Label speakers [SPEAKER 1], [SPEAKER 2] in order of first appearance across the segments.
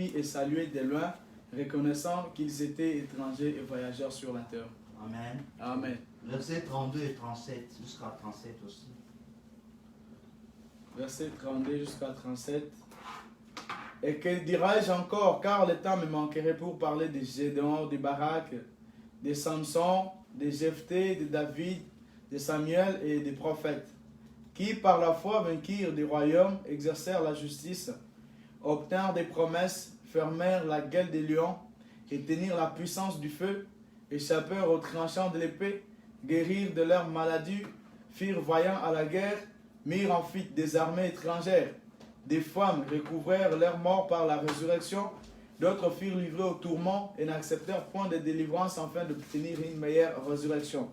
[SPEAKER 1] vit et saluait de loin, reconnaissant qu'ils étaient étrangers et voyageurs sur la terre.
[SPEAKER 2] Amen.
[SPEAKER 1] Amen.
[SPEAKER 2] Versets 32 et 37, jusqu'à 37 aussi.
[SPEAKER 1] Verset 32 jusqu'à 37. Et que dirais-je encore, car le temps me manquerait pour parler de Gédéon, de Barak, de Samson, de Jephthé, de David, de Samuel et des prophètes, qui par la foi vainquirent des royaumes, exercèrent la justice, obtinrent des promesses, fermèrent la gueule des lions, et tenirent la puissance du feu, échappèrent aux tranchants de l'épée, guérirent de leurs maladies, firent vaillant à la guerre, mirent en fuite des armées étrangères. Des femmes recouvrèrent leur mort par la résurrection, d'autres furent livrés au tourment et n'acceptèrent point de délivrance afin d'obtenir une meilleure résurrection.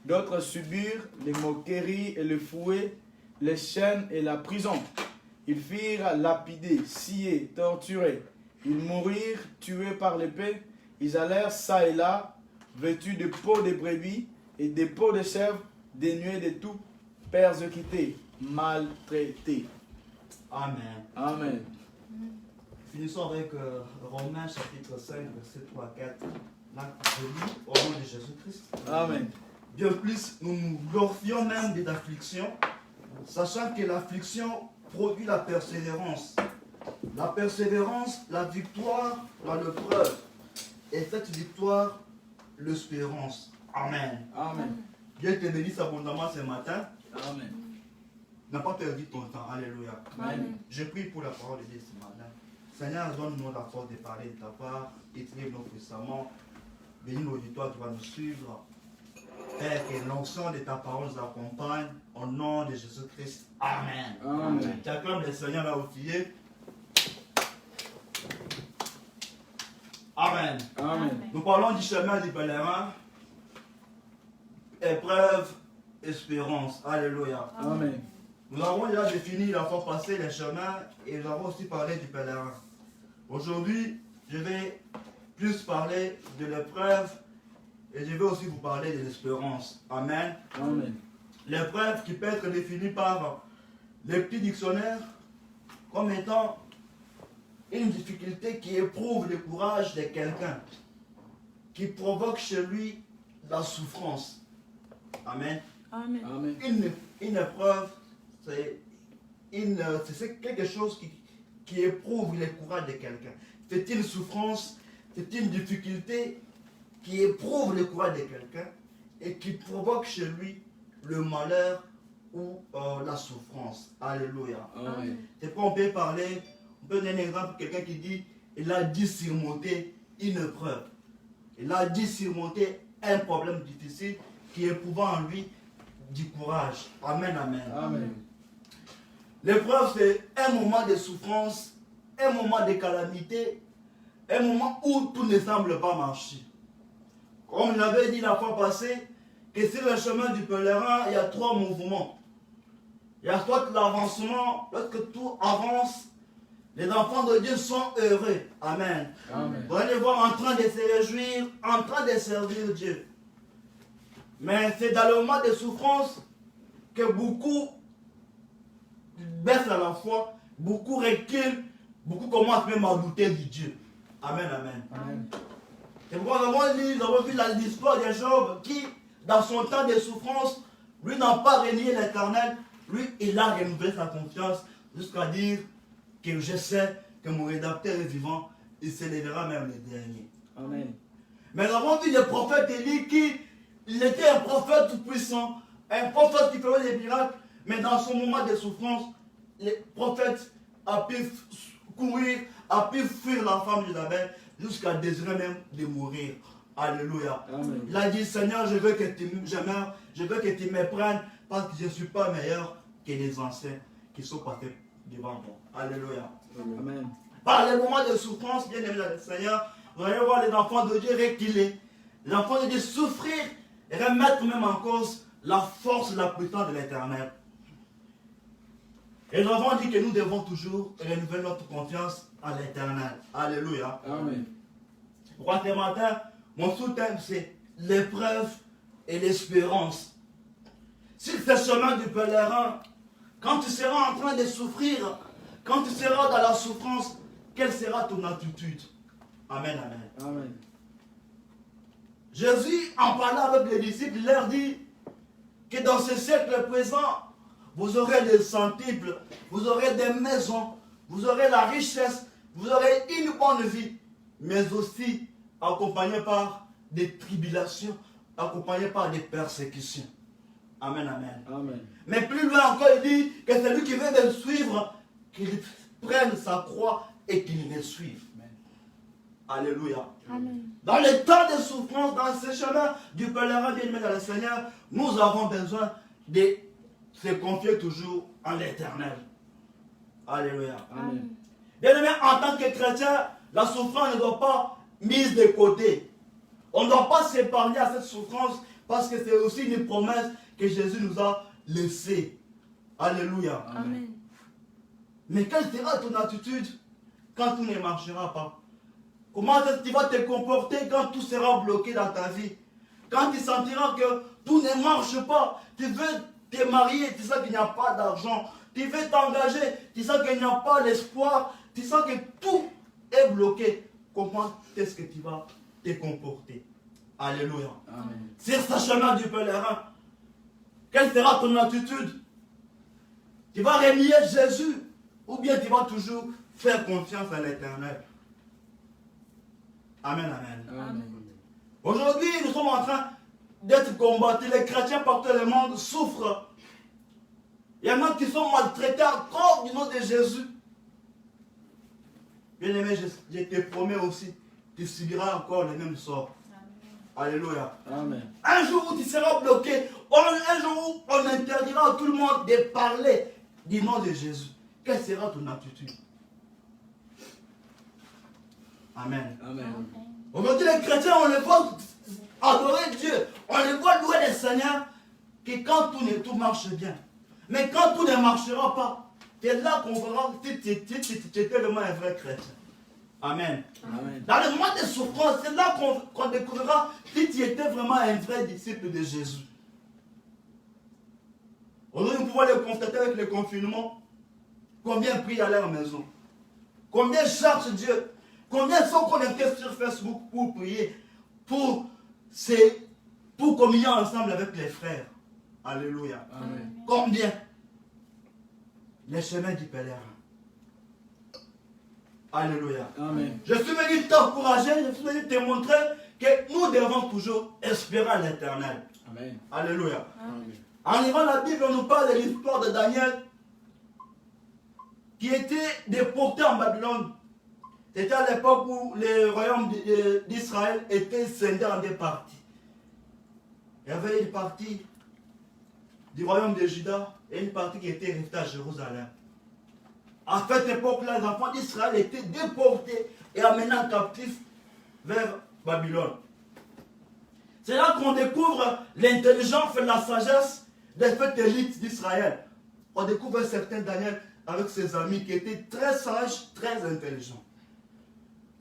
[SPEAKER 1] D'autres subirent les moqueries et le fouet, les chaînes et la prison. Ils furent lapidés, sciés, torturés. Ils mourirent, tués par l'épée. Ils allèrent çà et là, vêtus de peaux de brebis et de peaux de chèvres, dénués de tout, persécutés, maltraités.
[SPEAKER 2] Amen.
[SPEAKER 1] Amen.
[SPEAKER 2] Finissons avec Romains chapitre 5, verset 3 à 4. Là, je lis au nom de Jésus-Christ.
[SPEAKER 1] Amen.
[SPEAKER 2] Bien plus, nous nous glorifions même des afflictions, sachant que l'affliction produit la persévérance. La persévérance, la victoire, la preuve. Et cette victoire, l'espérance. Amen.
[SPEAKER 1] Amen.
[SPEAKER 2] Dieu te bénisse abondamment ce matin.
[SPEAKER 1] Amen.
[SPEAKER 2] N'a pas perdu ton temps. Alléluia.
[SPEAKER 1] Amen.
[SPEAKER 2] Je prie pour la parole de Dieu ce matin. Seigneur, donne-nous la force de parler de ta part. Écris-nous puissamment. Bénis l'auditoire qui va nous suivre. Père, que l'onction de ta parole nous accompagne. Au nom de Jésus-Christ. Amen.
[SPEAKER 1] Amen.
[SPEAKER 2] Tu acclames le Seigneur là où tu es. Amen.
[SPEAKER 1] Amen.
[SPEAKER 2] Nous parlons du chemin du pèlerin. Épreuve, espérance. Alléluia.
[SPEAKER 1] Amen.
[SPEAKER 2] Nous avons déjà défini la fois passée les chemins et nous avons aussi parlé du pèlerin. Aujourd'hui, je vais plus parler de l'épreuve et je vais aussi vous parler de l'espérance. Amen.
[SPEAKER 1] Amen.
[SPEAKER 2] L'épreuve qui peut être définie par les petits dictionnaires comme étant une difficulté qui éprouve le courage de quelqu'un, qui provoque chez lui la souffrance. Amen.
[SPEAKER 3] Amen.
[SPEAKER 1] Amen.
[SPEAKER 2] Une épreuve, c'est quelque chose qui éprouve le courage de quelqu'un. C'est une souffrance, c'est une difficulté qui éprouve le courage de quelqu'un et qui provoque chez lui le malheur ou la souffrance. Alléluia.
[SPEAKER 1] Amen.
[SPEAKER 2] C'est pourquoi on peut parler, on peut donner un exemple, quelqu'un qui dit, il a dû surmonter une épreuve. Il a dû surmonter un problème difficile qui éprouve en lui du courage. Amen, amen.
[SPEAKER 1] Amen.
[SPEAKER 2] L'épreuve, c'est un moment de souffrance, un moment de calamité, un moment où tout ne semble pas marcher. Comme je l'avais dit la fois passée, que sur le chemin du pèlerin, il y a trois mouvements. Il y a soit l'avancement, lorsque tout avance, les enfants de Dieu sont heureux. Amen.
[SPEAKER 1] Amen.
[SPEAKER 2] Vous allez voir en train de se réjouir, en train de servir Dieu. Mais c'est dans le moment de souffrance que beaucoup baissent à la foi, beaucoup reculent, beaucoup commencent même à douter du Dieu. Amen, amen.
[SPEAKER 1] Amen.
[SPEAKER 2] C'est pourquoi nous avons vu l'histoire de Job qui, dans son temps de souffrance, lui n'a pas renié l'Éternel, lui il a renouvelé sa confiance jusqu'à dire que je sais que mon rédacteur est vivant, il s'élèvera même le dernier.
[SPEAKER 1] Amen.
[SPEAKER 2] Mais nous avons vu le prophète Élie qui il était un prophète tout puissant, un prophète qui faisait des miracles, mais dans son moment de souffrance, le prophète a pu courir, a pu fuir la femme d'Isabelle jusqu'à désirer même de mourir. Alléluia.
[SPEAKER 1] Amen.
[SPEAKER 2] Il a dit, Seigneur, je veux que tu me prennes parce que je ne suis pas meilleur que les anciens qui sont passés devant moi. Alléluia.
[SPEAKER 1] Amen.
[SPEAKER 2] Par les moments de souffrance, bien aimé le Seigneur, vous allez voir les enfants de Dieu reculer, les enfants de Dieu souffrir et remettre même en cause la force et la puissance de l'Éternel. Et nous avons dit que nous devons toujours renouveler notre confiance en l'Éternel. Alléluia.
[SPEAKER 1] Amen.
[SPEAKER 2] Pourquoi ce matin, mon sous-thème c'est l'épreuve et l'espérance. Sur ce chemin du pèlerin, quand tu seras en train de souffrir, quand tu seras dans la souffrance, quelle sera ton attitude? Amen, amen.
[SPEAKER 1] Amen.
[SPEAKER 2] Jésus, en parlant avec les disciples, leur dit que dans ce siècle présent, vous aurez des centiples, vous aurez des maisons, vous aurez la richesse, vous aurez une bonne vie, mais aussi accompagné par des tribulations, accompagné par des persécutions. Amen, amen.
[SPEAKER 1] Amen.
[SPEAKER 2] Mais plus loin encore, il dit que celui qui veut me suivre, qu'il prenne sa croix et qu'il me suive. Alléluia.
[SPEAKER 3] Amen.
[SPEAKER 2] Dans les temps de souffrance, dans ce chemin du pèlerin bien-aimé dans le Seigneur, nous avons besoin de se confier toujours en l'Éternel. Alléluia.
[SPEAKER 1] Amen.
[SPEAKER 2] Bien-aimé, en tant que chrétien, la souffrance ne doit pas mise de côté. On ne doit pas s'épargner à cette souffrance parce que c'est aussi une promesse que Jésus nous a laissée. Alléluia.
[SPEAKER 3] Amen.
[SPEAKER 2] Mais quelle sera ton attitude quand tout ne marchera pas? Comment est-ce que tu vas te comporter quand tout sera bloqué dans ta vie? Quand tu sentiras que tout ne marche pas, tu veux te marier, tu sais qu'il n'y a pas d'argent, tu veux t'engager, tu sais qu'il n'y a pas l'espoir, tu sens que tout est bloqué. Comment est-ce que tu vas te comporter? Alléluia.
[SPEAKER 1] Amen.
[SPEAKER 2] Sur ce chemin du pèlerin, quelle sera ton attitude? Tu vas renier Jésus ou bien tu vas toujours faire confiance à l'Éternel? Amen, amen.
[SPEAKER 1] Amen.
[SPEAKER 2] Aujourd'hui, nous sommes en train d'être combattus. Les chrétiens partout dans le monde souffrent. Il y en a qui sont maltraités à cause du nom de Jésus. Bien-aimé, je te promets aussi, tu subiras encore le même sort. Alléluia.
[SPEAKER 1] Amen.
[SPEAKER 2] Un jour où tu seras bloqué, un jour où on interdira à tout le monde de parler du nom de Jésus, quelle sera ton attitude? Amen.
[SPEAKER 1] Amen.
[SPEAKER 2] Aujourd'hui, les chrétiens, on les voit adorer Dieu, on les voit louer le Seigneur, que quand tout marche bien. Mais quand tout ne marchera pas, c'est là qu'on verra si tu étais vraiment un vrai chrétien. Amen.
[SPEAKER 1] Amen.
[SPEAKER 2] Dans le moment de souffrance, c'est là qu'on découvrira si tu étais vraiment un vrai disciple de Jésus. Aujourd'hui, nous pouvons le constater avec le confinement. Combien prient à leur maison? Combien cherchent Dieu? Combien sont connectés sur Facebook pour prier, pour communier ensemble avec les frères? Alléluia.
[SPEAKER 1] Amen.
[SPEAKER 2] Combien? Les chemins du pèlerin. Alléluia.
[SPEAKER 1] Amen.
[SPEAKER 2] Je suis venu t'encourager, je suis venu te montrer que nous devons toujours espérer à l'Éternel.
[SPEAKER 1] Amen.
[SPEAKER 2] Alléluia.
[SPEAKER 1] Amen.
[SPEAKER 2] En lisant la Bible, on nous parle de l'histoire de Daniel qui était déporté en Babylone. C'était à l'époque où le royaume d'Israël était scindé en deux parties. Il y avait une partie du royaume de Juda et une partie qui était restée à Jérusalem. À cette époque-là, les enfants d'Israël étaient déportés et amenés en captif vers Babylone. C'est là qu'on découvre l'intelligence et la sagesse des faits élites d'Israël. On découvre un certain Daniel avec ses amis qui étaient très sages, très intelligents.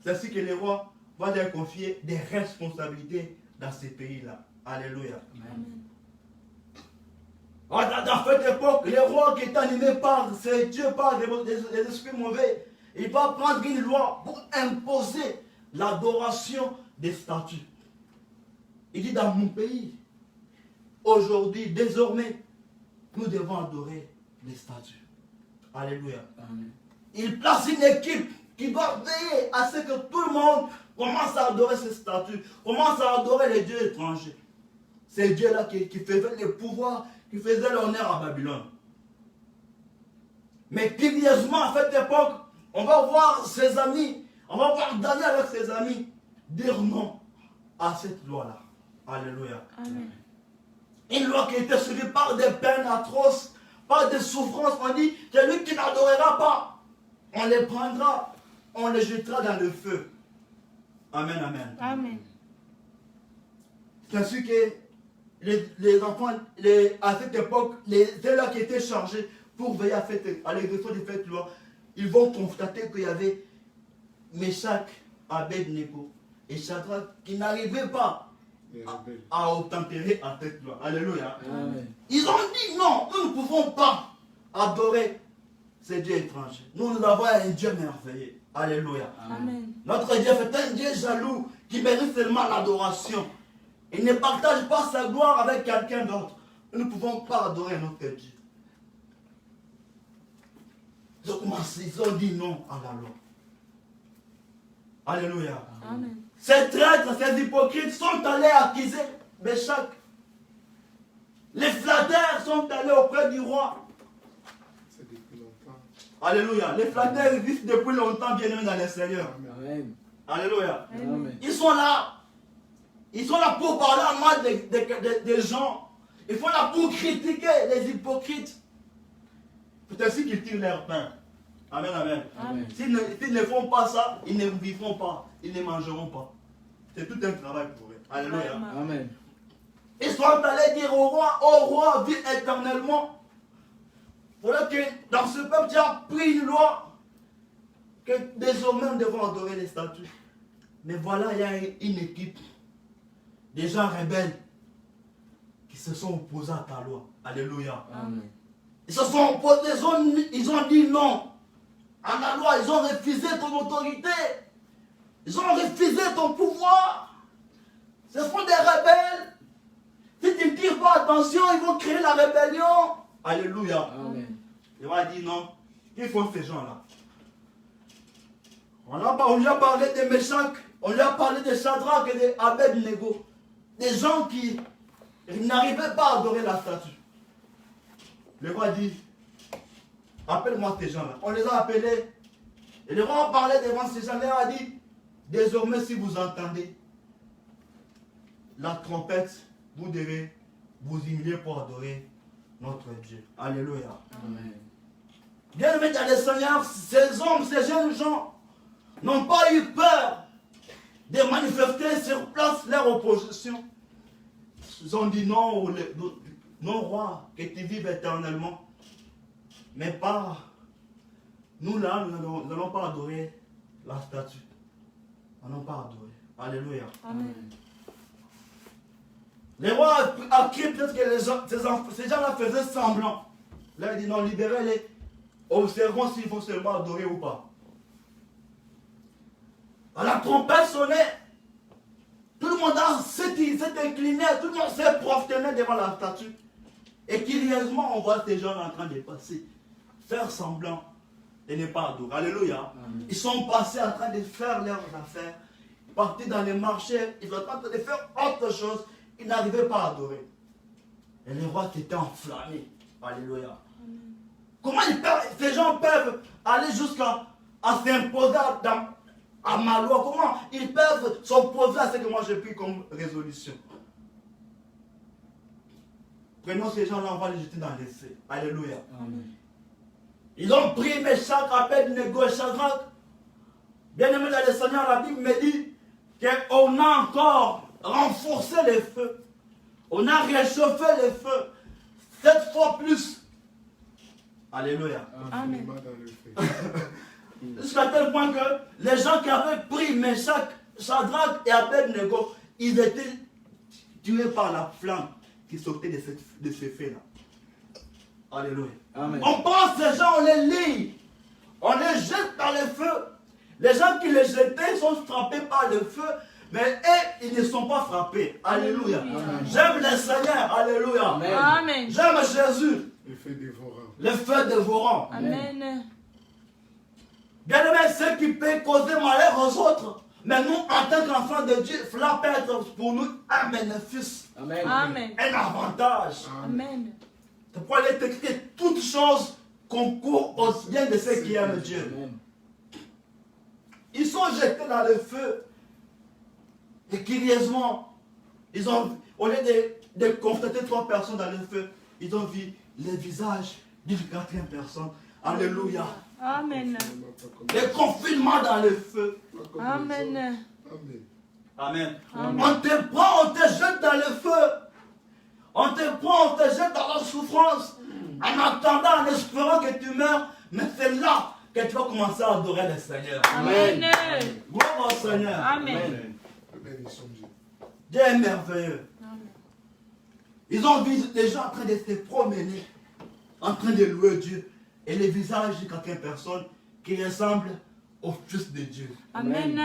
[SPEAKER 2] C'est ainsi que les rois vont leur confier des responsabilités dans ces pays-là. Alléluia.
[SPEAKER 1] Amen.
[SPEAKER 2] Dans cette époque, les rois qui étaient animés par ces dieux, par des esprits mauvais, ils vont prendre une loi pour imposer l'adoration des statues. Il dit dans mon pays, aujourd'hui, désormais, nous devons adorer les statues. Alléluia.
[SPEAKER 1] Amen.
[SPEAKER 2] Il place une équipe qui doit veiller à ce que tout le monde commence à adorer ces statues, commence à adorer les dieux étrangers. Ces dieux-là qui faisaient le pouvoir, qui faisaient l'honneur à Babylone. Mais curieusement, à cette époque, on va voir ses amis, on va voir Daniel avec ses amis dire non à cette loi-là. Alléluia.
[SPEAKER 3] Amen.
[SPEAKER 2] Une loi qui était suivie par des peines atroces, par des souffrances. On dit, celui qui n'adorera pas, on les prendra, on les jettera dans le feu. Amen, amen.
[SPEAKER 3] Amen.
[SPEAKER 2] C'est ainsi que les enfants, à cette époque, ceux-là qui étaient chargés pour veiller à l'exécution de cette loi, ils vont constater qu'il y avait Meshach, Abed-Nego et Shadrach qui n'arrivaient pas à obtempérer à cette loi. Alléluia.
[SPEAKER 1] Amen.
[SPEAKER 2] Ils ont dit non, nous ne pouvons pas adorer ces dieux étrangers. Nous avons un Dieu merveilleux. Alléluia.
[SPEAKER 3] Amen.
[SPEAKER 2] Notre Dieu est un Dieu jaloux qui mérite seulement l'adoration. Il ne partage pas sa gloire avec quelqu'un d'autre. Nous ne pouvons pas adorer notre Dieu. Ils ont dit non à la loi. Alléluia.
[SPEAKER 3] Amen.
[SPEAKER 2] Ces traîtres, ces hypocrites sont allés accuser Béchac. Les flatteurs sont allés auprès du roi.
[SPEAKER 4] C'est depuis longtemps.
[SPEAKER 2] Alléluia. Les flatteurs existent depuis longtemps, bien aimés dans le Seigneur.
[SPEAKER 1] Amen.
[SPEAKER 2] Alléluia.
[SPEAKER 1] Amen.
[SPEAKER 2] Ils sont là. Ils sont là pour parler en mal des gens. Ils sont là pour critiquer les hypocrites. C'est ainsi qu'ils tirent leur pain. Amen, amen.
[SPEAKER 3] Amen.
[SPEAKER 2] S'ils ne font pas ça, ils ne vivront pas. Ils ne mangeront pas. C'est tout un travail pour eux. Alléluia.
[SPEAKER 1] Amen.
[SPEAKER 2] Ils sont allés dire au roi, vis éternellement. Voilà que dans ce peuple, tu as pris une loi que désormais nous devons adorer les statues. Mais voilà, il y a une équipe, des gens rebelles, qui se sont opposés à ta loi. Alléluia.
[SPEAKER 1] Amen.
[SPEAKER 2] Ils se sont opposés, ils ont dit non à la loi, ils ont refusé ton autorité, ils ont refusé ton pouvoir. Ce sont des rebelles. Si tu ne tires pas attention, ils vont créer la rébellion. Alléluia.
[SPEAKER 1] Amen.
[SPEAKER 2] Il va dire non. Qui font ces gens-là? On lui a parlé de Méchac, on lui a parlé de Shadrach et d'Abednego. Des gens qui n'arrivaient pas à adorer la statue. Le roi dit, appelle-moi ces gens-là. On les a appelés. Et le roi a parlé devant ces gens-là. Il a dit, désormais si vous entendez la trompette, vous devez vous humilier pour adorer notre Dieu. Alléluia.
[SPEAKER 1] Amen.
[SPEAKER 2] Bien aimé dans le Seigneur, ces hommes, ces jeunes gens n'ont pas eu peur de manifester sur place leur opposition. Ils ont dit non, non roi, que tu vives éternellement. Mais pas, nous là, nous n'allons pas adorer la statue. Nous n'allons pas adorer. Alléluia.
[SPEAKER 3] Amen.
[SPEAKER 2] Le roi a crié peut-être que ces gens-là faisaient semblant. Là, il dit non, libérez-les. Observons s'ils vont seulement adorer ou pas. À la trompette sonnait. Tout le monde s'est incliné, tout le monde s'est prosterné devant la statue. Et curieusement, on voit ces gens en train de passer, faire semblant de ne pas adorer. Alléluia.
[SPEAKER 1] Amen.
[SPEAKER 2] Ils sont passés en train de faire leurs affaires, partis dans les marchés, ils sont en train de faire autre chose. Ils n'arrivaient pas à adorer. Et le roi était enflammé. Alléluia. Comment ces gens peuvent aller jusqu'à s'imposer à ma loi? Comment ils peuvent s'opposer à ce que moi j'ai pris comme résolution? Prenons ces gens-là, on va les jeter dans les feux. Alléluia.
[SPEAKER 1] Amen.
[SPEAKER 2] Ils ont pris Méchac, Abednego et Shadrach. Bien aimé dans le Seigneur, la Bible me dit qu'on a encore renforcé les feux. On a réchauffé les feux. 7 fois plus. Alléluia.
[SPEAKER 3] Amen.
[SPEAKER 4] Infiniment dans le fait.
[SPEAKER 2] Jusqu'à tel point que les gens qui avaient pris Méchac, Shadrach et Abednego, ils étaient tués par la flamme qui sortait de ce feu-là. Alléluia.
[SPEAKER 1] Amen.
[SPEAKER 2] On prend ces gens, on les lie, on les jette dans le feu. Les gens qui les jetaient sont frappés par le feu, mais eux, ils ne sont pas frappés. Alléluia.
[SPEAKER 3] Amen.
[SPEAKER 2] J'aime le Seigneur. Alléluia.
[SPEAKER 1] Amen.
[SPEAKER 3] Amen.
[SPEAKER 2] J'aime Jésus.
[SPEAKER 4] Le fait dévorant.
[SPEAKER 2] Le feu dévorant.
[SPEAKER 3] Amen.
[SPEAKER 2] Bien aimé, ce qui peut causer malheur aux autres. Mais nous, en tant qu'enfants de Dieu, cela peut être pour nous un bénéfice,
[SPEAKER 1] Amen.
[SPEAKER 3] Amen.
[SPEAKER 2] un avantage.
[SPEAKER 3] Amen.
[SPEAKER 2] C'est pourquoi il est écrit que toutes choses concourent au bien de ceux qui aiment Dieu.
[SPEAKER 1] Amen.
[SPEAKER 2] Ils sont jetés dans le feu. Et curieusement, au lieu de constater 3 personnes dans le feu, ils ont vu les visages d'une 4e personne. Alléluia.
[SPEAKER 3] Amen.
[SPEAKER 2] Le confinement dans le feu.
[SPEAKER 3] Amen.
[SPEAKER 4] Amen.
[SPEAKER 2] Amen.
[SPEAKER 3] Amen.
[SPEAKER 2] On te prend, on te jette dans le feu. On te prend, on te jette dans la souffrance. En attendant, en espérant que tu meurs. Mais c'est là que tu vas commencer à adorer le Seigneur.
[SPEAKER 3] Amen.
[SPEAKER 2] Gloire au Seigneur.
[SPEAKER 3] Amen.
[SPEAKER 4] Bénissons Dieu.
[SPEAKER 2] Dieu est merveilleux.
[SPEAKER 3] Amen.
[SPEAKER 2] Ils ont vu les gens en train de se promener, en train de louer Dieu. Et les visages de quelques personnes qui ressemblent au Fils de Dieu.
[SPEAKER 3] Amen.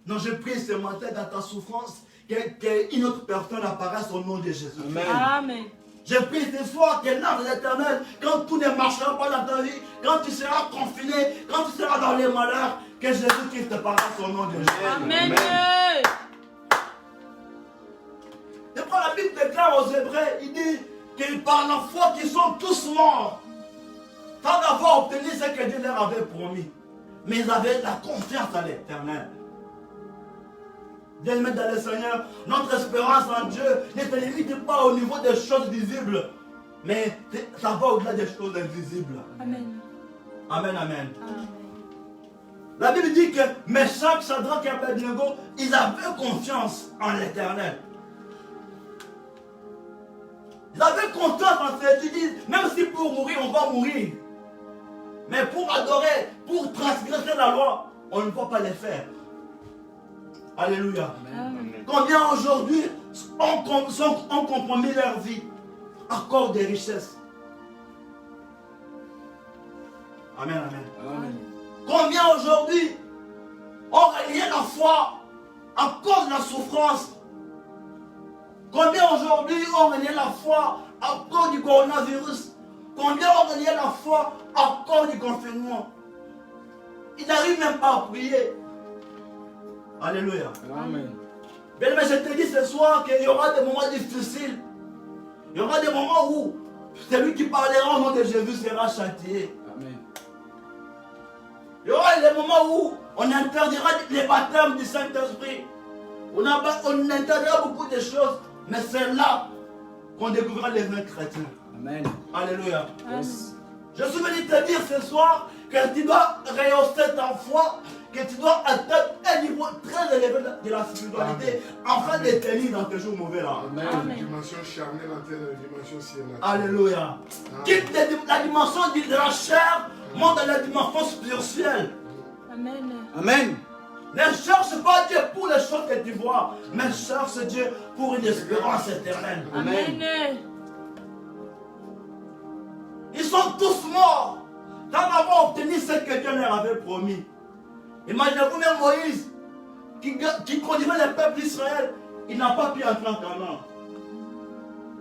[SPEAKER 2] Donc je prie ce matin dans ta souffrance qu'une autre personne apparaisse au nom de Jésus.
[SPEAKER 1] Amen.
[SPEAKER 3] Amen.
[SPEAKER 2] Je prie ce soir que l'ange de l'Éternel, quand tout ne marchera pas dans ta vie, quand tu seras confiné, quand tu seras dans les malheurs, que Jésus-Christ te paraisse au nom de Jésus.
[SPEAKER 3] Amen.
[SPEAKER 2] Et quand la Bible déclare aux Hébreux, il dit qu'ils par la foi qu'ils sont tous morts, sans avoir obtenu ce que Dieu leur avait promis. Mais ils avaient la confiance à l'Éternel. Bien-aimés dans le Seigneur, notre espérance en Dieu ne se limite pas au niveau des choses visibles, mais ça va au-delà des choses invisibles.
[SPEAKER 3] Amen.
[SPEAKER 2] Amen, amen.
[SPEAKER 3] Amen.
[SPEAKER 2] La Bible dit que Meshach, Shadrach et Abednego, ils avaient confiance en l'Éternel. Ils avaient confiance en ce Dieu. Ils disent, même si pour mourir, on va mourir. Mais pour adorer, pour transgresser la loi, on ne va pas les faire. Alléluia.
[SPEAKER 3] Amen.
[SPEAKER 2] Combien aujourd'hui ont compromis leur vie à cause des richesses? Amen, amen.
[SPEAKER 1] Amen.
[SPEAKER 2] Combien aujourd'hui ont relié la foi à cause de la souffrance? Combien aujourd'hui ont relié la foi à cause du coronavirus? Combien ont relié la foi à cause du confinement? Ils n'arrivent même pas à prier. Alléluia.
[SPEAKER 1] Amen.
[SPEAKER 2] Bien, mais je te dis ce soir qu'il y aura des moments difficiles. Il y aura des moments où celui qui parlera au nom de Jésus sera châtié.
[SPEAKER 1] Amen.
[SPEAKER 2] Il y aura des moments où on interdira les baptêmes du Saint-Esprit. On interdira beaucoup de choses. Mais c'est là qu'on découvrira les vrais chrétiens.
[SPEAKER 1] Amen.
[SPEAKER 2] Alléluia.
[SPEAKER 1] Yes.
[SPEAKER 2] Je suis venu te dire ce soir que tu dois rehausser ta foi, que tu dois atteindre un niveau très élevé de la spiritualité afin de tenir dans tes jours mauvais là.
[SPEAKER 1] Amen.
[SPEAKER 3] Amen.
[SPEAKER 4] La dimension charnelle entre la dimension ciel.
[SPEAKER 2] Alléluia. Quitte la dimension de la chair, monte dans la dimension spirituelle.
[SPEAKER 3] Amen.
[SPEAKER 1] Amen.
[SPEAKER 2] Ne cherche pas Dieu pour les choses que tu vois, mais cherche Dieu pour une espérance éternelle.
[SPEAKER 3] Amen.
[SPEAKER 2] Ils sont tous morts sans avoir obtenu ce que Dieu leur avait promis. Imaginez-vous même Moïse qui conduisait le peuple d'Israël, il n'a pas pu entrer en Canaan.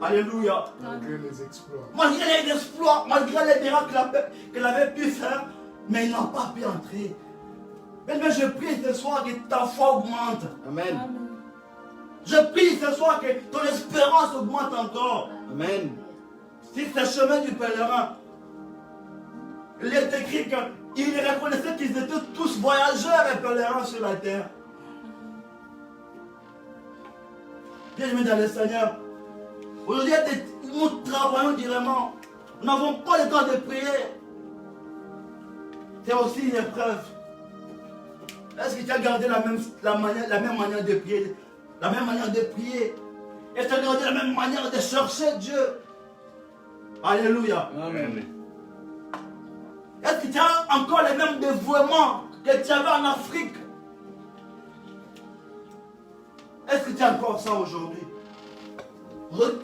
[SPEAKER 2] Alléluia.
[SPEAKER 4] Malgré les exploits.
[SPEAKER 2] Malgré les exploits, malgré les miracles qu'il avait pu faire, mais il n'a pas pu entrer. Mais je prie ce soir que ta foi augmente.
[SPEAKER 1] Amen.
[SPEAKER 3] Amen.
[SPEAKER 2] Je prie ce soir que ton espérance augmente encore.
[SPEAKER 1] Amen.
[SPEAKER 2] Si c'est le chemin du pèlerin, il est écrit qu'il reconnaissait qu'ils étaient tous voyageurs et pèlerins sur la terre. Bien-aimés dans le Seigneur, aujourd'hui nous travaillons directement. Nous n'avons pas le temps de prier. C'est aussi une épreuve. Est-ce que tu as gardé la même manière de prier? La même manière de prier? Est-ce que tu as gardé la même manière de chercher Dieu? Alléluia.
[SPEAKER 1] Amen.
[SPEAKER 2] Est-ce que tu as encore les mêmes dévouements que tu avais en Afrique? Est-ce que tu as encore ça aujourd'hui?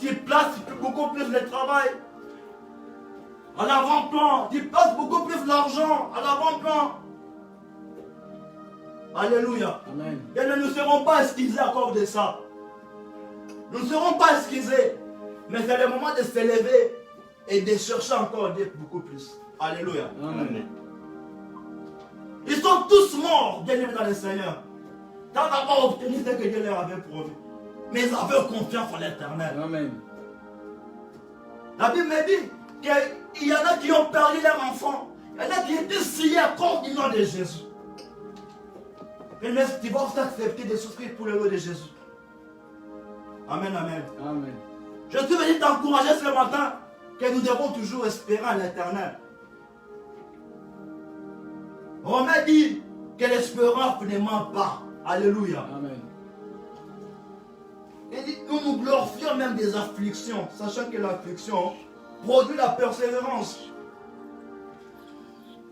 [SPEAKER 2] Tu places beaucoup plus le travail à l'avant-plan. Tu places beaucoup plus l'argent à l'avant-plan. Alléluia.
[SPEAKER 1] Amen.
[SPEAKER 2] Et nous ne serons pas excusés à cause de ça. Nous ne serons pas excusés. Mais c'est le moment de s'élever et de chercher encore Dieu beaucoup plus. Alléluia.
[SPEAKER 1] Amen.
[SPEAKER 2] Ils sont tous morts, bien-aimés dans le Seigneur. Sans avoir obtenu ce que Dieu leur avait promis. Mais ils avaient confiance en l'Éternel.
[SPEAKER 1] Amen.
[SPEAKER 2] La Bible me dit qu'il y en a qui ont perdu leur enfant. Il y en a qui étaient sciés à cause du nom de Jésus. Mais tu vas accepter de souffrir pour le nom de Jésus. Amen, amen.
[SPEAKER 1] Amen.
[SPEAKER 2] Je suis venu t'encourager ce matin que nous devons toujours espérer en l'Éternel. Romain dit que l'espérance ne ment pas. Alléluia.
[SPEAKER 1] Amen.
[SPEAKER 2] Il dit, nous nous glorifions même des afflictions, sachant que l'affliction produit la persévérance.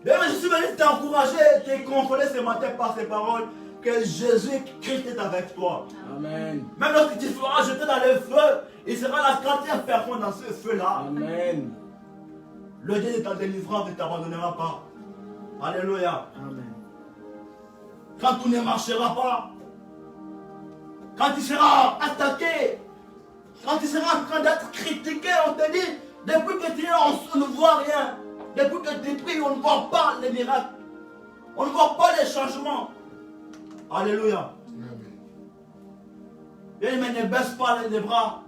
[SPEAKER 2] Mais je suis venu t'encourager, te consoler ce matin par ces paroles, que Jésus-Christ est avec toi.
[SPEAKER 1] Amen.
[SPEAKER 2] Même lorsque tu seras jeté dans le feu, il sera la 4e personne dans ce feu-là.
[SPEAKER 1] Amen.
[SPEAKER 2] Le Dieu de ta délivrance ne t'abandonnera pas. Alléluia.
[SPEAKER 1] Amen.
[SPEAKER 2] quand tout ne marchera pas, quand tu seras attaqué, quand tu seras en train d'être critiqué, on te dit, depuis que tu es là, on ne voit rien. Depuis que tu pries, on ne voit pas les miracles. On ne voit pas les changements. Alléluia. Bien, mais ne baisse pas les bras.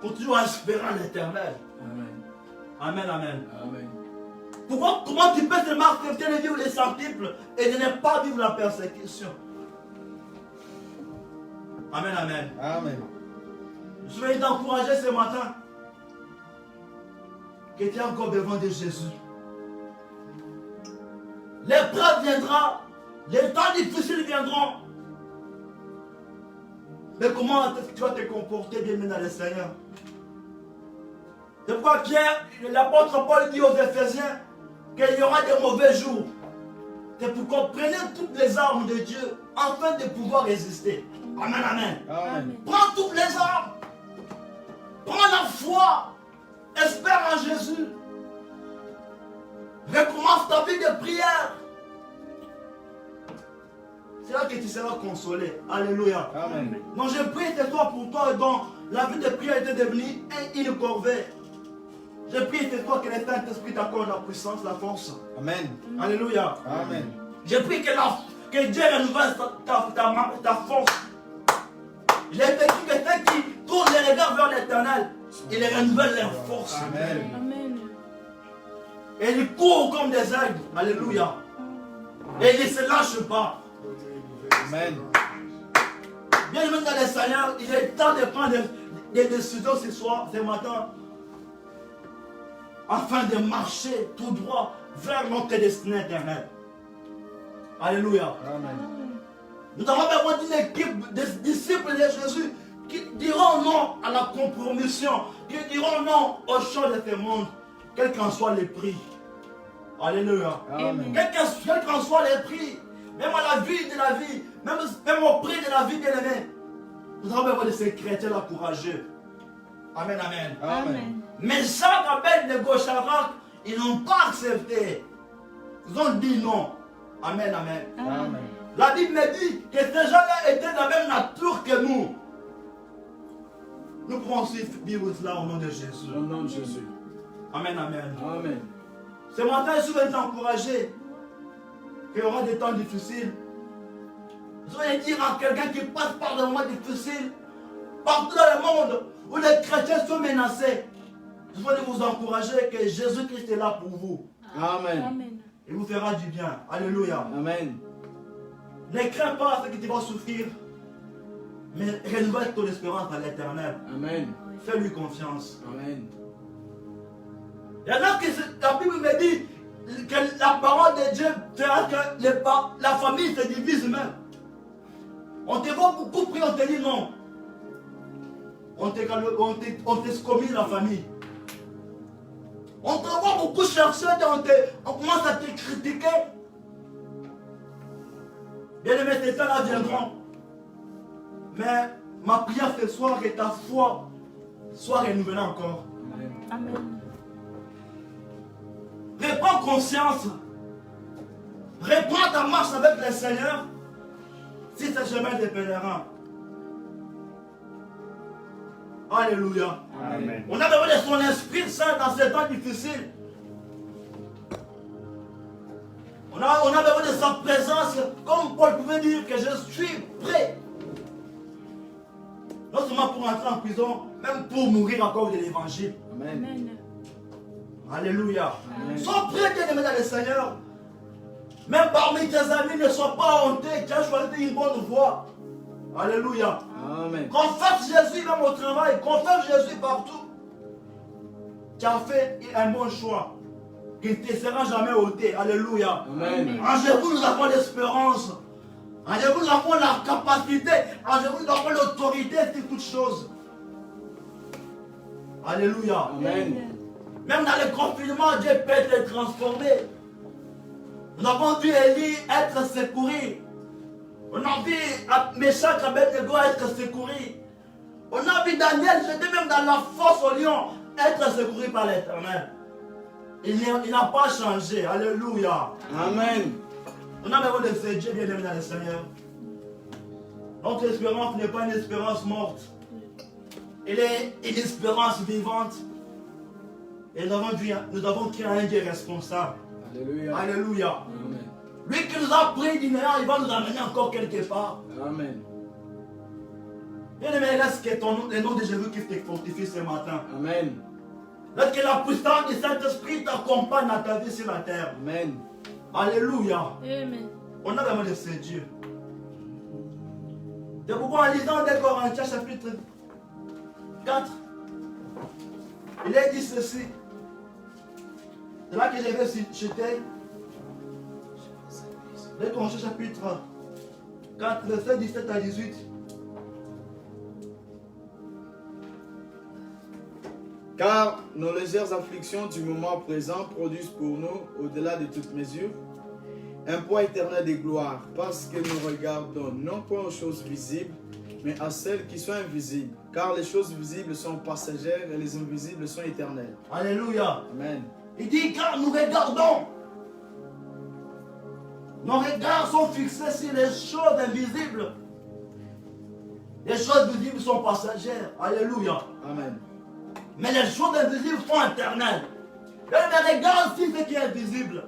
[SPEAKER 2] Continue à espérer en l'éternel.
[SPEAKER 1] Amen.
[SPEAKER 2] Amen, amen.
[SPEAKER 1] Amen.
[SPEAKER 2] Pourquoi, comment tu peux seulement accepter de vivre les centiples et de ne pas vivre la persécution? Amen, amen.
[SPEAKER 1] Amen.
[SPEAKER 2] Je vais t'encourager ce matin que tu as encore besoin de Jésus. L'épreuve viendra, les temps difficiles viendront. Mais comment tu vas te comporter bien dans le Seigneur? C'est pourquoi l'apôtre Paul dit aux Éphésiens qu'il y aura des mauvais jours. C'est pourquoi prenez toutes les armes de Dieu afin de pouvoir résister. Amen, amen.
[SPEAKER 1] Amen.
[SPEAKER 2] Prends toutes les armes. Prends la foi. Espère en Jésus. Recommence ta vie de prière. C'est là que tu seras consolé. Alléluia.
[SPEAKER 1] Amen.
[SPEAKER 2] Donc je prie ce soir pour toi dont la vie de prière était devenue une corvée. Je prie ce soir que le Saint-Esprit t'accorde la puissance, la force.
[SPEAKER 1] Amen.
[SPEAKER 2] Alléluia.
[SPEAKER 1] Amen.
[SPEAKER 2] Je prie que Dieu renouvelle ta force. Il est écrit que ceux qui tournent les regards vers l'éternel, il renouvelle leur force.
[SPEAKER 1] Amen.
[SPEAKER 3] Amen.
[SPEAKER 2] Et ils courent comme des aigles. Alléluia. Et ils ne se lâchent pas.
[SPEAKER 1] Amen.
[SPEAKER 2] Bien aimé dans le Seigneur, il est temps de prendre des décisions ce soir, ce matin, afin de marcher tout droit vers notre destinée éternelle. Alléluia.
[SPEAKER 1] Amen.
[SPEAKER 2] Nous avons besoin d'une équipe de disciples de Jésus qui diront non à la compromission, qui diront non au chant de ce monde, quel qu'en soit les prix. Alléluia.
[SPEAKER 1] Amen.
[SPEAKER 2] Quel qu'en soit les prix, même à la vie de la vie, même au prix de la vie bien aimée. Nous avons besoin de ces chrétiens-là courageux. Amen, amen.
[SPEAKER 1] Amen.
[SPEAKER 2] Mais Jacques, Abed-Négo, Shadrach, ils n'ont pas accepté. Ils ont dit non. Amen, amen.
[SPEAKER 1] Amen.
[SPEAKER 2] La Bible me dit que ces gens-là étaient de la même nature que nous. Nous pouvons aussi vivre cela au nom de Jésus.
[SPEAKER 1] Au nom de Jésus.
[SPEAKER 2] Amen, amen.
[SPEAKER 1] Amen.
[SPEAKER 2] Ce matin, je vais t'encourager qu'il y aura des temps difficiles. Je vais dire à quelqu'un qui passe par des moments difficiles, partout dans le monde où les chrétiens sont menacés, je vais vous encourager que Jésus-Christ est là pour vous.
[SPEAKER 1] Amen.
[SPEAKER 3] Amen.
[SPEAKER 2] Il vous fera du bien. Alléluia.
[SPEAKER 1] Amen.
[SPEAKER 2] Ne crains pas ce que tu vas souffrir, mais renouvelle ton espérance à l'éternel.
[SPEAKER 1] Amen.
[SPEAKER 2] Fais-lui confiance.
[SPEAKER 1] Amen.
[SPEAKER 2] Il y en a qui, la Bible me dit que la parole de Dieu fera que la famille se divise même. On te voit beaucoup prier, on te dit non. On te scommise la famille. On te voit beaucoup chercher, on commence à te critiquer. Bien aimé, ces temps-là viendront. Mais ma prière ce soir est ta foi soit renouvelée encore.
[SPEAKER 1] Amen.
[SPEAKER 3] Amen.
[SPEAKER 2] Reprends conscience. Reprends ta marche avec le Seigneur. Si c'est chemin des pèlerins. Alléluia.
[SPEAKER 1] Amen.
[SPEAKER 2] On a besoin de son Esprit Saint dans ces temps difficiles. On a besoin de sa présence. Comme Paul pouvait dire que je suis prêt. Non seulement pour entrer en prison, même pour mourir à cause de l'évangile.
[SPEAKER 1] Amen.
[SPEAKER 3] Amen.
[SPEAKER 2] Alléluia.
[SPEAKER 1] Amen.
[SPEAKER 2] Sois prêt, bien-aimé dans le Seigneur. Même parmi tes amis, ne sois pas honté. Tu as choisi une bonne voie. Alléluia.
[SPEAKER 1] Amen.
[SPEAKER 2] Confesse Jésus même au travail. Confesse Jésus partout. Tu as fait un bon choix. Qui ne te sera jamais ôté. Alléluia.
[SPEAKER 1] Amen.
[SPEAKER 2] En Jésus, nous avons l'espérance. En Jésus, nous avons la capacité. En Jésus, nous avons l'autorité sur toutes choses. Alléluia.
[SPEAKER 1] Amen.
[SPEAKER 2] Même dans le confinement, Dieu peut te transformer. Nous avons vu Élie être secouru. On a vu Meshach Abed-Négo être secouru. On a vu Daniel, j'étais même dans la fosse au lion, être secouru par l'Éternel. Il n'a pas changé. Alléluia.
[SPEAKER 1] Amen.
[SPEAKER 2] On a besoin de ce Dieu bien-aimé dans le Seigneur. Notre espérance n'est pas une espérance morte. Elle est une espérance vivante. Et nous avons créé un Dieu responsable.
[SPEAKER 1] Alléluia.
[SPEAKER 2] Alléluia.
[SPEAKER 1] Amen.
[SPEAKER 2] Lui qui nous a pris du néant, il va nous amener encore quelque part.
[SPEAKER 1] Amen.
[SPEAKER 2] Bien-aimé, laisse que le nom de Jésus qui te fortifie ce matin.
[SPEAKER 1] Amen.
[SPEAKER 2] Laisse que la puissance du Saint-Esprit t'accompagne dans ta vie sur la terre.
[SPEAKER 1] Amen.
[SPEAKER 2] Alléluia.
[SPEAKER 3] Amen.
[SPEAKER 2] On a besoin de ce Dieu. C'est pourquoi en lisant 2 Corinthiens chapitre 4, il est dit ceci. C'est là que je vais citer 2 Corinthiens chapitre 4, verset 17 à 18.
[SPEAKER 1] Car nos légères afflictions du moment présent produisent pour nous, au-delà de toute mesure, un poids éternel de gloire, parce que nous regardons non pas aux choses visibles, mais à celles qui sont invisibles. Car les choses visibles sont passagères et les invisibles sont éternelles.
[SPEAKER 2] Alléluia.
[SPEAKER 1] Amen.
[SPEAKER 2] Il dit car nous regardons. Nos regards sont fixés sur les choses invisibles. Les choses visibles sont passagères. Alléluia.
[SPEAKER 1] Amen.
[SPEAKER 2] Mais les choses invisibles sont éternelles. Et les regards aussi ce qui est invisible.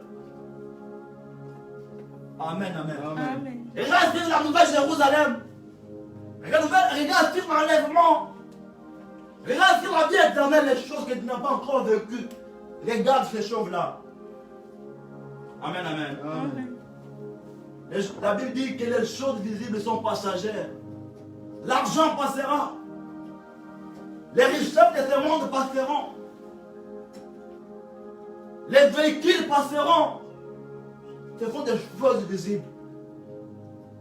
[SPEAKER 2] Amen, amen.
[SPEAKER 3] Amen.
[SPEAKER 2] Regarde sur la nouvelle Jérusalem. Regarde sur l'enlèvement. Regarde sur la vie éternelle, les choses que tu n'as pas encore vécues. Regarde ces choses-là. Amen, amen.
[SPEAKER 1] Amen.
[SPEAKER 2] La Bible dit que les choses visibles sont passagères. L'argent passera. Les richesses de ce monde passeront. Les véhicules passeront. Ce sont des choses visibles.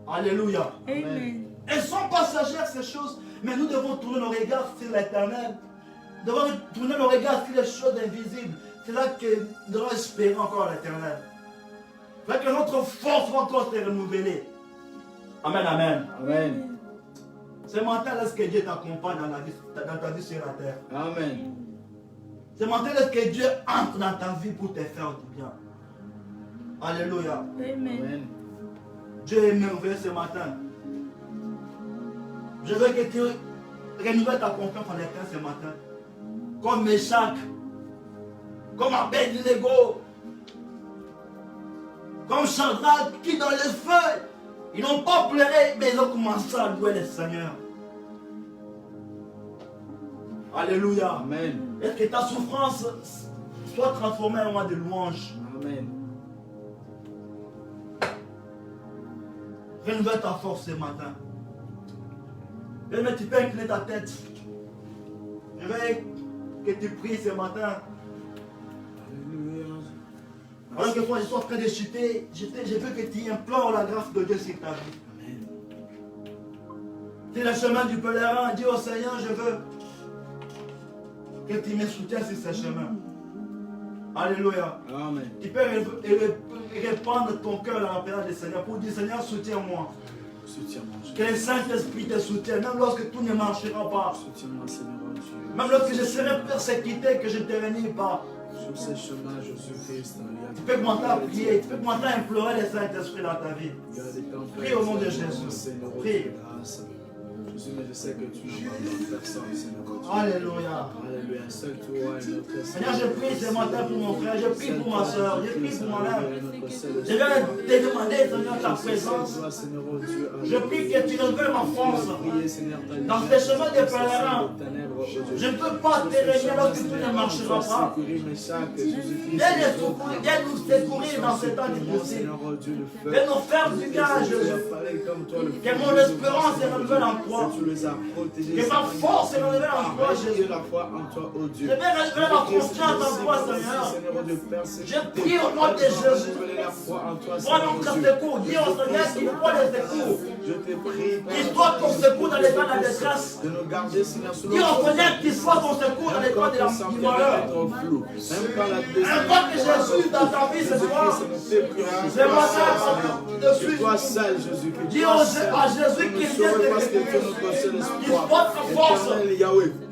[SPEAKER 2] Alléluia.
[SPEAKER 3] Amen.
[SPEAKER 2] Elles sont passagères ces choses, mais nous devons tourner nos regards sur l'éternel. Nous devons tourner nos regards sur les choses invisibles. C'est là que nous devons espérer encore l'éternel. C'est là que notre force va encore se renouveler. Amen, amen.
[SPEAKER 1] Amen.
[SPEAKER 2] Ce matin, laisse que Dieu t'accompagne dans ta vie sur la terre.
[SPEAKER 1] Amen.
[SPEAKER 2] Ce matin, laisse que Dieu entre dans ta vie pour te faire du bien. Alléluia.
[SPEAKER 3] Amen.
[SPEAKER 1] Amen.
[SPEAKER 2] Dieu est merveilleux ce matin. Je veux que tu renouvelles ta confiance en l'éternel ce matin. Comme Meshach, comme Abednego, comme Shadrach qui dans le feu, ils n'ont pas pleuré, mais ils ont commencé à louer le Seigneur. Alléluia.
[SPEAKER 1] Amen.
[SPEAKER 2] Est-ce que ta souffrance soit transformée en moment de louange?
[SPEAKER 1] Amen.
[SPEAKER 2] Renouvelle ta force ce matin. Tu peux incliner ta tête. Je veux que tu pries ce matin.
[SPEAKER 1] Alléluia.
[SPEAKER 2] Alors que quand je suis en train de chuter, je veux que tu implores la grâce de Dieu sur ta vie.
[SPEAKER 1] Amen.
[SPEAKER 2] C'est le chemin du pèlerin. Dis au Seigneur, je veux que tu me soutiennes sur ce chemin. Alléluia.
[SPEAKER 1] Amen.
[SPEAKER 2] Tu peux répandre ton cœur dans la présence du Seigneur pour dire Seigneur, soutiens-moi.
[SPEAKER 1] Soutiens-moi,
[SPEAKER 2] Que le Saint-Esprit te soutienne, même lorsque tout ne marchera pas.
[SPEAKER 1] Soutiens-moi, Seigneur Dieu.
[SPEAKER 2] Même lorsque je serai persécuté, que je ne te renie pas.
[SPEAKER 1] Sur ce chemin, Jésus-Christ.
[SPEAKER 2] Tu peux commencer à prier, tu peux commencer à implorer le Saint-Esprit dans ta vie. Prie au nom de Jésus. Prie.
[SPEAKER 1] Jésus, mais je sais que tu n'abandonnes personne, Seigneur Dieu.
[SPEAKER 2] Alléluia.
[SPEAKER 1] Alléluia. Seul toi est notre
[SPEAKER 2] Seigneur, je prie ce matin pour mon frère, je prie pour ma soeur, je prie pour moi-même. Je
[SPEAKER 1] Seigneur.
[SPEAKER 2] viens te demander, Seigneur, ta présence. Je prie que tu renouvelles ma force. Dans ces chemins de pèlerin, je ne peux pas te régner lorsque tout ne marchera pas. Viens nous secourir dans ce temps difficile. Viens nous faire du bien, Jésus. Que mon espérance se renouvelle en toi. Que ma force se renouvelle en toi, Jésus. Je vais révéler ma confiance en toi, Seigneur. Je prie au nom de Jésus. Vois notre secours. Dis au Seigneur qu'il faut le secours. Qu'il soit ton secours dans les temps de la détresse. Dis au Seigneur qu'il soit ton secours dans les temps du malheur. Invoque Jésus dans ta vie ce soir. Ce matin, de suite. Dis à Jésus qu'il vient te secourir. Qu'il soit ta force.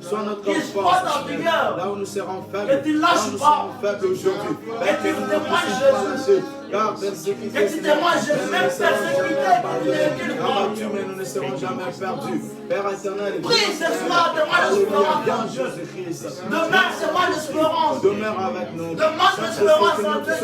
[SPEAKER 1] Sois notre
[SPEAKER 2] Qu'il
[SPEAKER 1] force.
[SPEAKER 2] soit dans tes
[SPEAKER 1] Seigneur.
[SPEAKER 2] cœurs.
[SPEAKER 1] Là où nous serons faibles.
[SPEAKER 2] Que tu
[SPEAKER 1] Là
[SPEAKER 2] lâches
[SPEAKER 1] où nous
[SPEAKER 2] pas.
[SPEAKER 1] serons faibles aujourd'hui. Père,
[SPEAKER 2] tu
[SPEAKER 1] que nous ne
[SPEAKER 2] témoignes
[SPEAKER 1] puissions
[SPEAKER 2] Jésus.
[SPEAKER 1] pas lâcher. Car persécuté,
[SPEAKER 2] Que tu témoignes Jésus. Même persécuté,
[SPEAKER 1] abattus, mais nous ne serons jamais perdus. Père éternel,
[SPEAKER 2] prie ce soir, demande l'espérance
[SPEAKER 1] viens
[SPEAKER 2] en Dieu.
[SPEAKER 1] Jésus-Christ.
[SPEAKER 2] Demeure, c'est moi l'espérance.
[SPEAKER 1] Demeure avec nous.
[SPEAKER 2] Demande l'espérance en Dieu.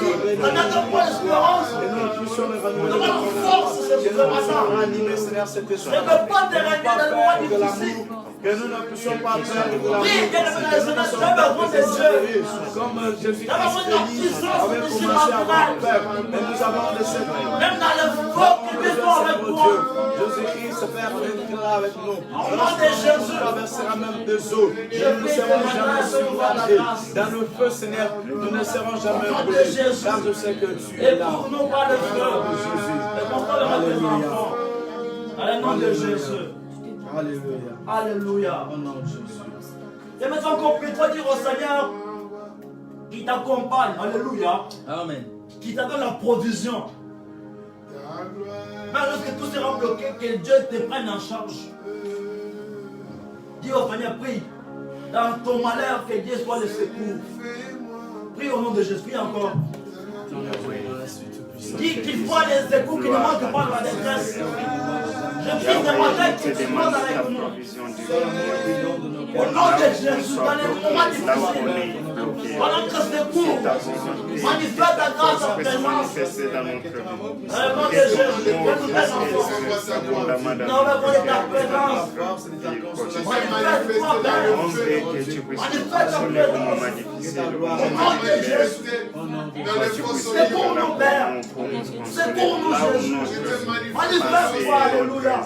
[SPEAKER 2] Donne-moi l'espérance.
[SPEAKER 1] Que nous puissions nous renouveler.
[SPEAKER 2] Demande force ce
[SPEAKER 1] Que nous
[SPEAKER 2] matin.
[SPEAKER 1] puissions ranimer, Seigneur, cette
[SPEAKER 2] Ne
[SPEAKER 1] soirée.
[SPEAKER 2] veux pas te régner dans le mois
[SPEAKER 1] de
[SPEAKER 2] difficile.
[SPEAKER 1] l'amour. Que nous ne puissions pas perdre de l'amour.
[SPEAKER 2] Prie, bien aimé dans le Seigneur, tu as besoin de Dieu.
[SPEAKER 1] Comme Jésus-Christ
[SPEAKER 2] Tu as besoin de la puissance
[SPEAKER 1] avait
[SPEAKER 2] de ce
[SPEAKER 1] commencé à avoir
[SPEAKER 2] matin.
[SPEAKER 1] peur. Mais nous avons laissé
[SPEAKER 2] Même dans le fort qui peut faire avec toi.
[SPEAKER 1] Jésus-Christ, Père, viendra avec nous.
[SPEAKER 2] Au nom de Jésus.
[SPEAKER 1] On traversera même des eaux. Nous ne serons jamais submergés. Dans le feu, Seigneur, nous ne serons jamais brûlés. Car je sais que tu es
[SPEAKER 2] Et
[SPEAKER 1] là.
[SPEAKER 2] pour nous par le feu.
[SPEAKER 1] Jésus.
[SPEAKER 2] Et pour toi, le tes enfants. Dans le nom de Jésus.
[SPEAKER 1] Alléluia.
[SPEAKER 2] Alléluia.
[SPEAKER 1] Au nom de Jésus.
[SPEAKER 2] Et maintenant qu'on peut toi dire au Seigneur qui t'accompagne. Alléluia.
[SPEAKER 1] Amen.
[SPEAKER 2] Qui te donne la provision. Même lorsque tout sera bloqué, que Dieu te prenne en charge. Dis au Seigneur, prie. Dans ton malheur, que Dieu soit le secours. Prie au nom de Jésus. Prie encore. Dis qu'il faut les secours qui ne manquent pas dans la détresse. Je prie ce matin que tu sois avec nous. Au nom de Jésus, dans les moments difficiles, pendant que secours, manifeste ta grâce en présence. Dans le nom de Jésus, que nous tes enfants. Nous avons besoin de ta présence. Manifeste toi, Père. Manifeste ta présence. Au nom de Jésus. C'est pour nous, Père. C'est pour nous, Jésus. Manifeste-toi, alléluia.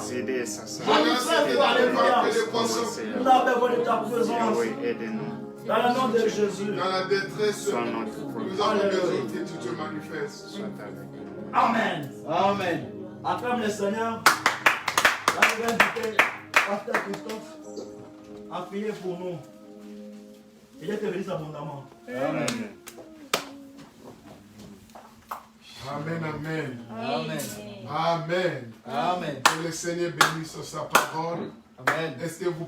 [SPEAKER 2] Manifeste-toi, alléluia. Nous avons besoin de ta présence. Dans le nom de Jésus.
[SPEAKER 4] Dans la détresse, nous avons besoin que tu te manifestes.
[SPEAKER 2] Amen.
[SPEAKER 1] Amen.
[SPEAKER 2] Acclame le Seigneur. Là, je vais inviter Pasteur Christophe à prier pour nous. Et Dieu te bénisse abondamment.
[SPEAKER 1] Amen.
[SPEAKER 4] Amen, amen.
[SPEAKER 1] Amen.
[SPEAKER 4] Amen.
[SPEAKER 1] Amen.
[SPEAKER 4] Que le Seigneur bénisse sa parole.
[SPEAKER 1] Amen.
[SPEAKER 4] Est-ce que vous